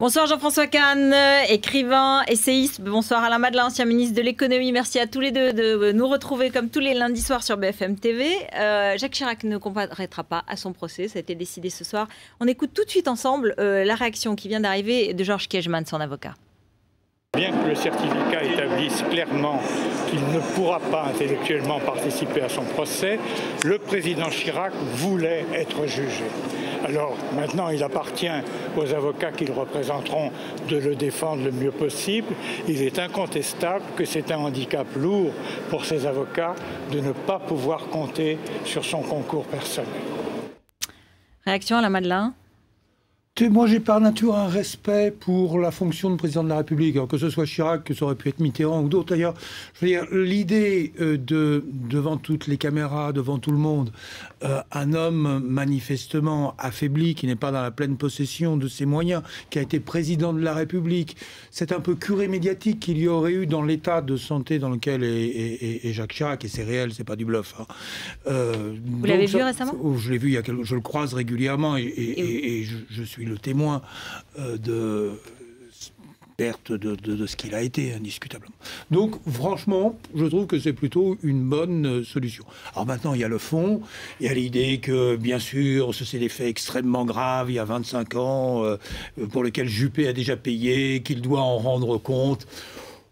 Bonsoir Jean-François Kahn, écrivain, essayiste. Bonsoir Alain Madelin, ancien ministre de l'économie. Merci à tous les deux de nous retrouver comme tous les lundis soirs sur BFM TV. Jacques Chirac ne comparaîtra pas à son procès, ça a été décidé ce soir. On écoute tout de suite ensemble la réaction qui vient d'arriver de Georges Kejman, son avocat. Bien que le certificat établisse clairement qu'il ne pourra pas intellectuellement participer à son procès, le président Chirac voulait être jugé. Alors maintenant, il appartient aux avocats qui le représenteront de le défendre le mieux possible. Il est incontestable que c'est un handicap lourd pour ces avocats de ne pas pouvoir compter sur son concours personnel. Réaction à la Madelin. Moi, j'ai par nature un respect pour la fonction de président de la République, alors que ce soit Chirac, que ça aurait pu être Mitterrand ou d'autres. D'ailleurs, je veux dire, l'idée devant toutes les caméras, devant tout le monde, un homme manifestement affaibli, qui n'est pas dans la pleine possession de ses moyens, qui a été président de la République, c'est un peu curé médiatique qu'il y aurait eu dans l'état de santé dans lequel est Jacques Chirac, et c'est réel, c'est pas du bluff. Hein. Vous l'avez vu récemment ? Je l'ai vu, je le croise régulièrement, et je suis le témoin de perte de ce qu'il a été, indiscutablement. Donc, franchement, je trouve que c'est plutôt une bonne solution. Alors maintenant, il y a le fond, il y a l'idée que, bien sûr, c'est des faits extrêmement graves, il y a 25 ans, pour lesquels Juppé a déjà payé, qu'il doit en rendre compte.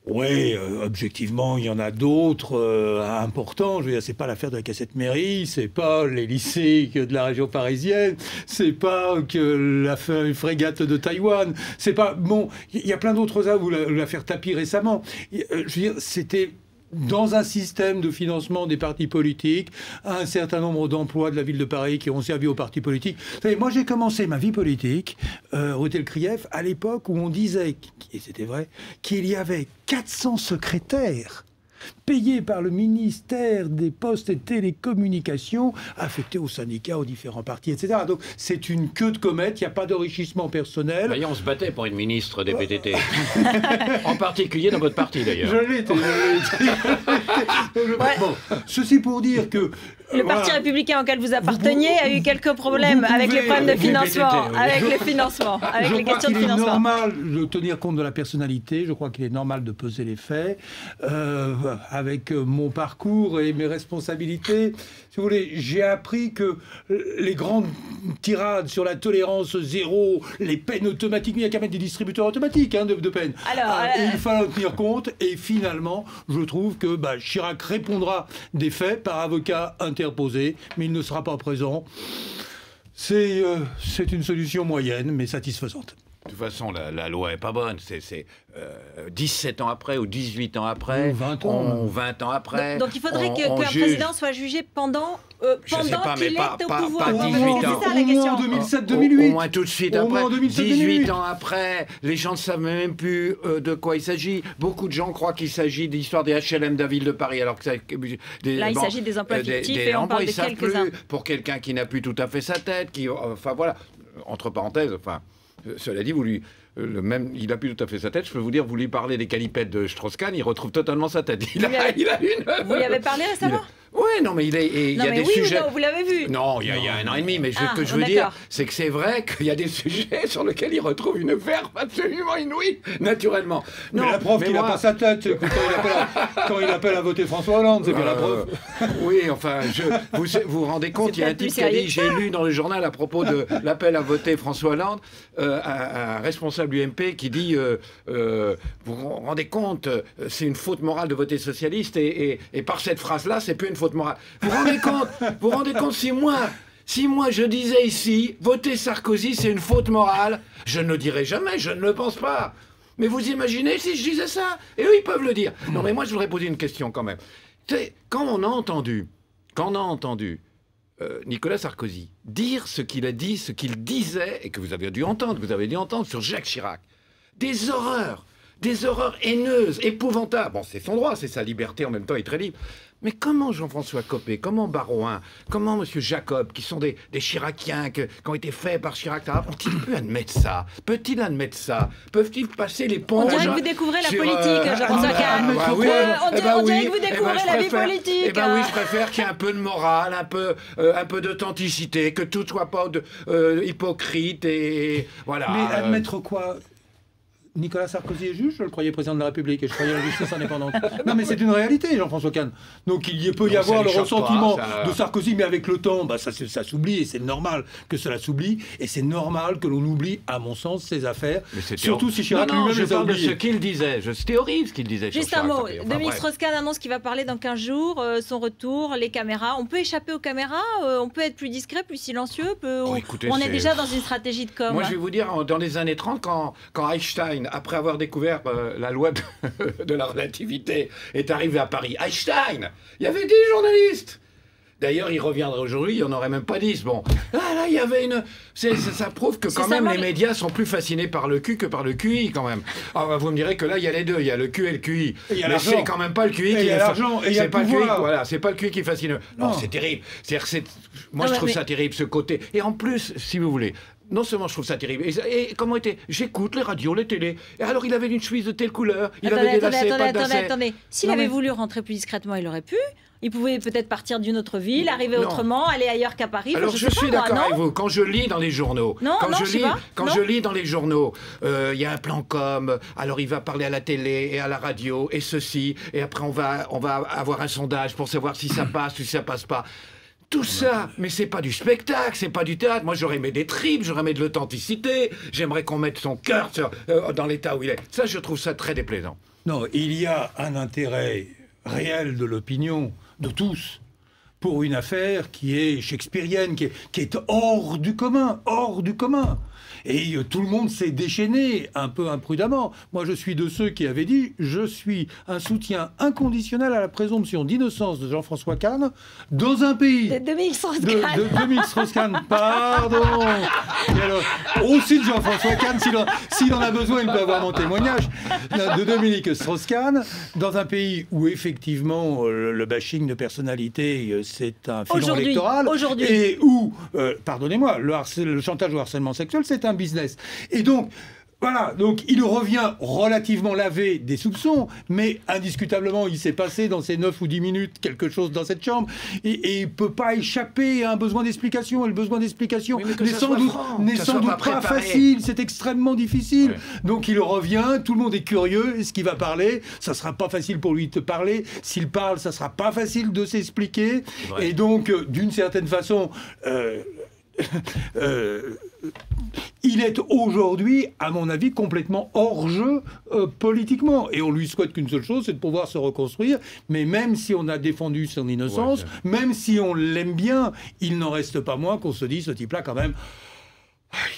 Oui, objectivement, il y en a d'autres importants. Je veux dire, c'est pas l'affaire de la cassette mairie, c'est pas les lycées de la région parisienne, c'est pas que l'affaire frégate de Taïwan, c'est pas... Bon, il y a plein d'autres affaires, ou l'affaire Tapie récemment. Je veux dire, c'était... dans un système de financement des partis politiques, un certain nombre d'emplois de la ville de Paris qui ont servi aux partis politiques. Vous savez, moi, j'ai commencé ma vie politique, rue Krief, à l'époque où on disait, et c'était vrai, qu'il y avait 400 secrétaires payés par le ministère des Postes et Télécommunications, affectés aux syndicats, aux différents partis, etc. Donc c'est une queue de comète, il n'y a pas d'enrichissement personnel. D'ailleurs, on se battait pour une ministre des PTT. En particulier dans votre parti, d'ailleurs. Je l'ai été. Bon, ceci pour dire que... Le Parti républicain auquel vous apparteniez a eu quelques problèmes avec les problèmes de financement, avec les financements, avec les questions de financement. Je crois qu'il est normal de tenir compte de la personnalité, je crois qu'il est normal de peser les faits. Avec mon parcours et mes responsabilités, si vous voulez, j'ai appris que les grandes tirades sur la tolérance zéro, les peines automatiques, il n'y a qu'à mettre des distributeurs automatiques de peines. Et il fallait en tenir compte, et finalement, je trouve que Chirac répondra des faits par avocat interposé, mais il ne sera pas présent. C'est une solution moyenne, mais satisfaisante. De toute façon, la loi est pas bonne. C'est 17 ans après ou 18 ans après, 20 ans. 20 ans après. Donc il faudrait qu'un président soit jugé pendant qu'il est au pouvoir. Pas 18 ans. C'est ça la question. Au moins en 2007-2008. Au moins tout de suite après. 18 ans après, les gens ne savent même plus de quoi il s'agit. Beaucoup de gens croient qu'il s'agit de l'histoire des HLM de la ville de Paris, alors que ça, là, il s'agit des emplois fictifs et on parle de quelques-uns. Pour quelqu'un qui n'a plus tout à fait sa tête, enfin voilà, entre parenthèses, enfin... Cela dit, il n'a plus tout à fait sa tête. Je peux vous dire, vous lui parlez des calipettes de Strauss-Kahn, il retrouve totalement sa tête. Il a une... Vous lui avez parlé récemment ? Oui, non, mais il y a des sujets... Non, vous l'avez vu ? Non, il y a 1 an et demi, mais ce que je veux dire, c'est que c'est vrai qu'il y a des sujets sur lesquels il retrouve une verve absolument inouïe, naturellement. Non, mais la preuve qu'il n'a pas sa tête, c'est quand il appelle à voter François Hollande, c'est bien la preuve. Oui, enfin, vous vous rendez compte, il y a un type qui a dit, j'ai lu dans le journal à propos de l'appel à voter François Hollande, un responsable UMP qui dit, vous vous rendez compte, c'est une faute morale de voter socialiste, et par cette phrase-là, c'est plus une faute morale. Vous vous rendez compte si moi je disais ici, voter Sarkozy, c'est une faute morale, je ne le dirai jamais, je ne le pense pas. Mais vous imaginez si je disais ça? Et eux, ils peuvent le dire. Non, mais moi, je voudrais poser une question quand même. Quand on a entendu Nicolas Sarkozy dire ce qu'il a dit, ce qu'il disait, et que vous avez dû entendre sur Jacques Chirac, des horreurs haineuses, épouvantables. Bon, c'est son droit, c'est sa liberté, en même temps, il est très libre. Mais comment Jean-François Copé, comment Baroin, comment M. Jacob, qui sont des Chiraciens, qui ont été faits par Chirac, ont-ils pu admettre ça? Peut-il admettre ça? Peuvent-ils passer les ponts? On dirait que vous découvrez la politique, Jean-François Kahn. On dirait que vous découvrez la vie politique. Eh bien oui, je préfère qu'il y ait un peu de morale, un peu d'authenticité, que tout soit pas hypocrite et voilà. Mais admettre quoi? Nicolas Sarkozy est juge, je le croyais président de la République et je croyais la justice indépendante. Non mais c'est une réalité, Jean-François Kahn. Donc il peut y avoir le ressentiment de Sarkozy, mais avec le temps, bah, ça s'oublie et c'est normal que cela s'oublie. Et c'est normal que l'on oublie, à mon sens, ces affaires. Surtout si Chirac lui-même les a oubliées. Je parle de ce qu'il disait. C'était horrible ce qu'il disait. Juste un mot. Dominique Strauss-Kahn annonce qu'il va parler dans 15 jours, son retour, les caméras. On peut échapper aux caméras, on peut être plus discret, plus silencieux. On est déjà dans une stratégie de com. Moi je vais vous dire, dans les années 30, quand Einstein, après avoir découvert la loi de la relativité, est arrivé à Paris, Einstein, il y avait des journalistes. D'ailleurs, il reviendrait aujourd'hui, il n'y en aurait même pas 10. Bon, là, il y avait une... Ça prouve que quand même les médias sont plus fascinés par le cul que par le QI, quand même. Alors, vous me direz que là, il y a les deux, il y a le Q et le QI. Mais c'est quand même pas le QI qui est... C'est pas le QI, voilà, c'est pas le QI qui est fascineux. Non, c'est terrible. Moi, je trouve ça terrible, ce côté. Et en plus, si vous voulez... Non seulement je trouve ça terrible, et comment était... J'écoute les radios, les télés, et alors il avait une chemise de telle couleur, il avait des lacets, pas de lacets. Attendez, s'il avait voulu rentrer plus discrètement, il aurait pu. Il pouvait peut-être partir d'une autre ville, arriver autrement, aller ailleurs qu'à Paris. Alors je suis d'accord avec vous. Quand je lis dans les journaux, je lis dans les journaux, il y a un plan com. Alors il va parler à la télé et à la radio et ceci, et après on va avoir un sondage pour savoir si ça passe ou si ça passe pas. Tout ça, mais c'est pas du spectacle, c'est pas du théâtre. Moi, j'aurais aimé des tripes, j'aurais aimé de l'authenticité. J'aimerais qu'on mette son cœur dans l'état où il est. Ça, je trouve ça très déplaisant. Non, il y a un intérêt réel de l'opinion, de tous, pour une affaire qui est shakespearienne, qui est hors du commun, hors du commun. Et tout le monde s'est déchaîné un peu imprudemment. Moi, je suis de ceux qui avaient dit « Je suis un soutien inconditionnel à la présomption d'innocence de Jean-François Kahn dans un pays... » De Dominique Strauss-Kahn. De Dominique Strauss-Kahn, pardon. Et alors, aussi de Jean-François Kahn, s'il en a besoin, il peut avoir mon témoignage. De Dominique Strauss-Kahn, dans un pays où, effectivement, le bashing de personnalité, c'est un filon électoral. Et où, pardonnez-moi, le chantage au harcèlement sexuel, c'est un business. Et donc, voilà, donc il revient relativement lavé des soupçons, mais indiscutablement, il s'est passé dans ces 9 ou 10 minutes quelque chose dans cette chambre, et il ne peut pas échapper à un besoin d'explication, et le besoin d'explication n'est sans doute pas facile, c'est extrêmement difficile. Ouais. Donc il revient, tout le monde est curieux, est-ce qu'il va parler? Ça ne sera pas facile pour lui de parler, s'il parle, ça ne sera pas facile de s'expliquer, et donc, d'une certaine façon... il est aujourd'hui, à mon avis, complètement hors jeu politiquement. Et on lui souhaite qu'une seule chose, c'est de pouvoir se reconstruire. Mais même si on a défendu son innocence, même si on l'aime bien, il n'en reste pas moins qu'on se dit, ce type-là, quand même...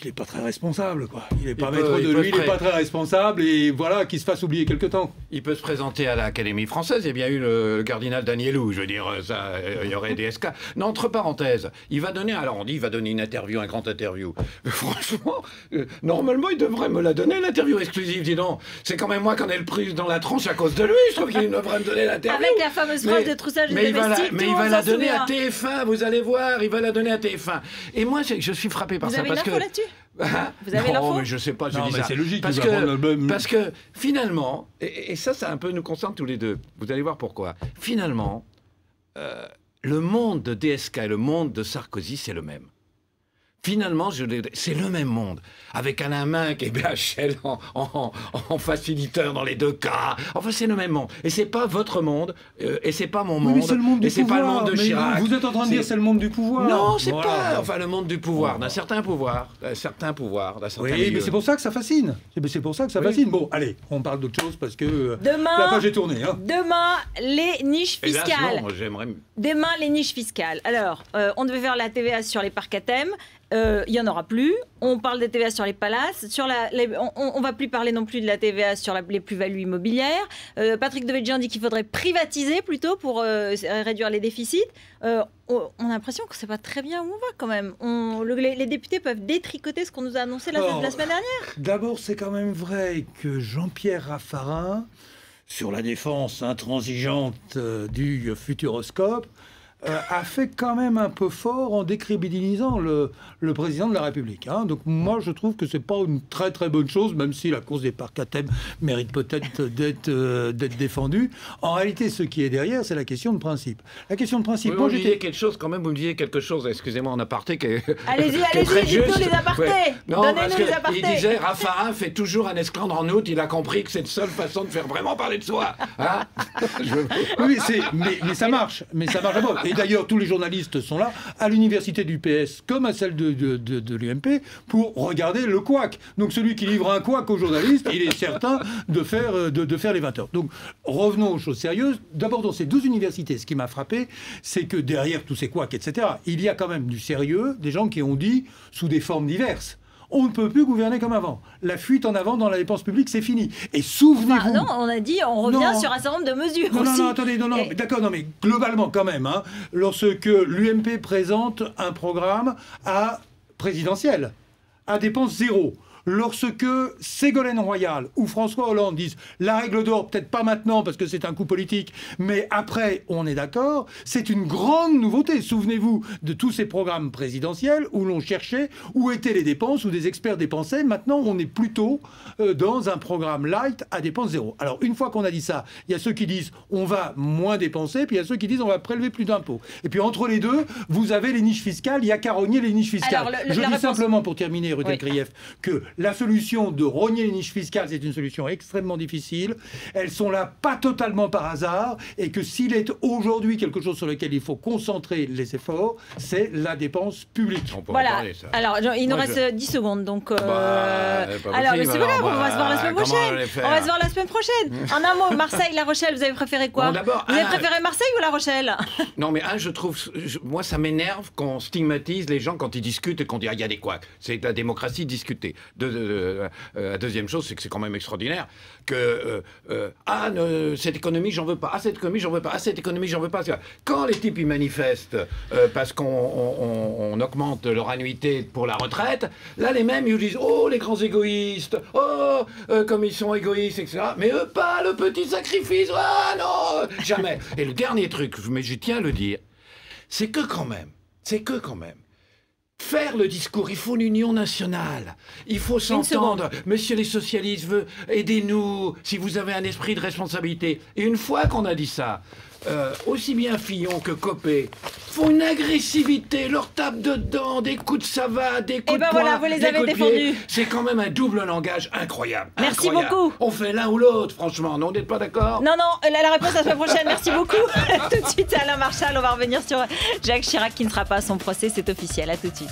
Il n'est pas très responsable, quoi. Il n'est pas maître de lui, il n'est pas très responsable, et voilà, qu'il se fasse oublier quelque temps. Il peut se présenter à l'Académie française, il y a bien eu le cardinal Danielou, je veux dire, ça, il y aurait des SK. Non, entre parenthèses, il va donner, alors on dit, il va donner une interview, un grand interview. Mais franchement, normalement, il devrait me la donner, l'interview exclusive, dis donc. C'est quand même moi qui en ai le prise dans la tronche à cause de lui, je trouve qu'il devrait me donner l'interview. Avec la fameuse preuve de troussage de domestique, mais il va la donner à TF1, vous allez voir, il va la donner à TF1. Et moi, je suis frappé par ça, parce que... là-dessus. Vous avez l'info? Mais je sais pas, je dis ça. C'est logique. Parce que finalement, et ça un peu nous concerne tous les deux. Vous allez voir pourquoi. Finalement, le monde de DSK et le monde de Sarkozy, c'est le même. Finalement, c'est le même monde. Avec Alain Minc et BHL en faciliteur dans les deux cas. Enfin, c'est le même monde. Et c'est pas votre monde, et c'est pas mon monde. Mais c'est le monde du pouvoir. Et c'est pas le monde de Chirac. Vous êtes en train de dire c'est le monde du pouvoir. Non, c'est pas. Enfin, le monde du pouvoir, d'un certain pouvoir. D'un certain pouvoir, d'un certain milieu. Mais c'est pour ça que ça fascine. C'est pour ça que ça fascine. Bon, allez, on parle d'autre chose parce que la page est tournée. Hein. Demain, les niches fiscales. Hélas, non, moi, j'aimerais... Demain, les niches fiscales. Alors, on devait faire la TVA sur les parcs à thème. Il n'y en aura plus. On parle des TVA sur les palaces. On ne va plus parler non plus de la TVA sur les plus-values immobilières. Patrick Devedjian dit qu'il faudrait privatiser plutôt pour réduire les déficits. On a l'impression que ce n'est pas très bien où on va quand même. Les députés peuvent détricoter ce qu'on nous a annoncé la semaine dernière. D'abord, c'est quand même vrai que Jean-Pierre Raffarin, sur la défense intransigeante du Futuroscope, a fait quand même un peu fort en décrédibilisant le président de la République. Hein. Donc moi, je trouve que c'est pas une très très bonne chose, même si la course des parcs à thème mérite peut-être d'être défendue. En réalité, ce qui est derrière, c'est la question de principe. La question de principe... Vous me disiez quelque chose, quand même, vous me disiez quelque chose, excusez-moi, en aparté, Allez-y, dites-nous les apartés. Ouais. Donnez-nous les apartés. Il disait, Raffarin fait toujours un esclandre en août, il a compris que c'est la seule façon de faire vraiment parler de soi. Hein oui, mais ça marche. Mais ça marche pas. Et d'ailleurs, tous les journalistes sont là, à l'université du PS comme à celle de l'UMP, pour regarder le couac. Donc celui qui livre un couac aux journalistes, il est certain de faire les 20 heures. Donc revenons aux choses sérieuses. D'abord, dans ces 12 universités, ce qui m'a frappé, c'est que derrière tous ces couacs, etc., il y a quand même du sérieux, des gens qui ont dit, sous des formes diverses, on ne peut plus gouverner comme avant. La fuite en avant dans la dépense publique, c'est fini. Et souvenez-vous... non, on a dit, on revient sur un certain nombre de mesures aussi. Non, attendez, d'accord, mais globalement quand même, hein, lorsque l'UMP présente un programme présidentiel, à dépense zéro, lorsque Ségolène Royal ou François Hollande disent la règle d'or, peut-être pas maintenant parce que c'est un coup politique, mais après, on est d'accord, c'est une grande nouveauté. Souvenez-vous de tous ces programmes présidentiels où l'on cherchait où étaient les dépenses, où des experts dépensaient. Maintenant, on est plutôt dans un programme light à dépense zéro. Alors, une fois qu'on a dit ça, il y a ceux qui disent on va moins dépenser, puis il y a ceux qui disent on va prélever plus d'impôts. Et puis entre les deux, vous avez les niches fiscales, il y a qu'à rogner les niches fiscales. Alors, je dis simplement, pour terminer, Rutel Krief, que la solution de rogner les niches fiscales, c'est une solution extrêmement difficile. Elles sont là pas totalement par hasard, et que s'il est aujourd'hui quelque chose sur lequel il faut concentrer les efforts, c'est la dépense publique. Voilà. Parler, ça. Alors, il nous reste 10 secondes, donc... alors, c'est pas grave, on va se voir la semaine prochaine. On va se voir la semaine prochaine. En un mot, Marseille, La Rochelle, vous avez préféré quoi? Vous avez préféré Marseille ou La Rochelle? Non, mais je trouve... Moi, ça m'énerve qu'on stigmatise les gens quand ils discutent et qu'on dit « il y a des couacs ». C'est de la démocratie de discuter. La deuxième chose, c'est que c'est quand même extraordinaire que cette économie, j'en veux pas. Cette économie, j'en veux pas. Cette économie, j'en veux pas. Quand les types, ils manifestent parce qu'on augmente leur annuité pour la retraite, là, les mêmes, ils disent « oh, les grands égoïstes, oh, comme ils sont égoïstes, etc. » Mais eux, pas le petit sacrifice, ah non, jamais. Et le dernier truc, mais je tiens à le dire, c'est que quand même, faire le discours, il faut l'union nationale, il faut s'entendre. Monsieur les socialistes, aidez-nous si vous avez un esprit de responsabilité. Et une fois qu'on a dit ça, aussi bien Fillon que Copé font une agressivité, leur tape dedans, des coups de savate, des coups de poing, voilà, vous les avez défendus. C'est quand même un double langage incroyable. Merci beaucoup. On fait l'un ou l'autre, franchement. Non, vous n'êtes pas d'accord? Non, la réponse la semaine prochaine. Merci beaucoup. Tout de suite, Alain Marchal. On va revenir sur Jacques Chirac qui ne sera pas à son procès. C'est officiel. À tout de suite.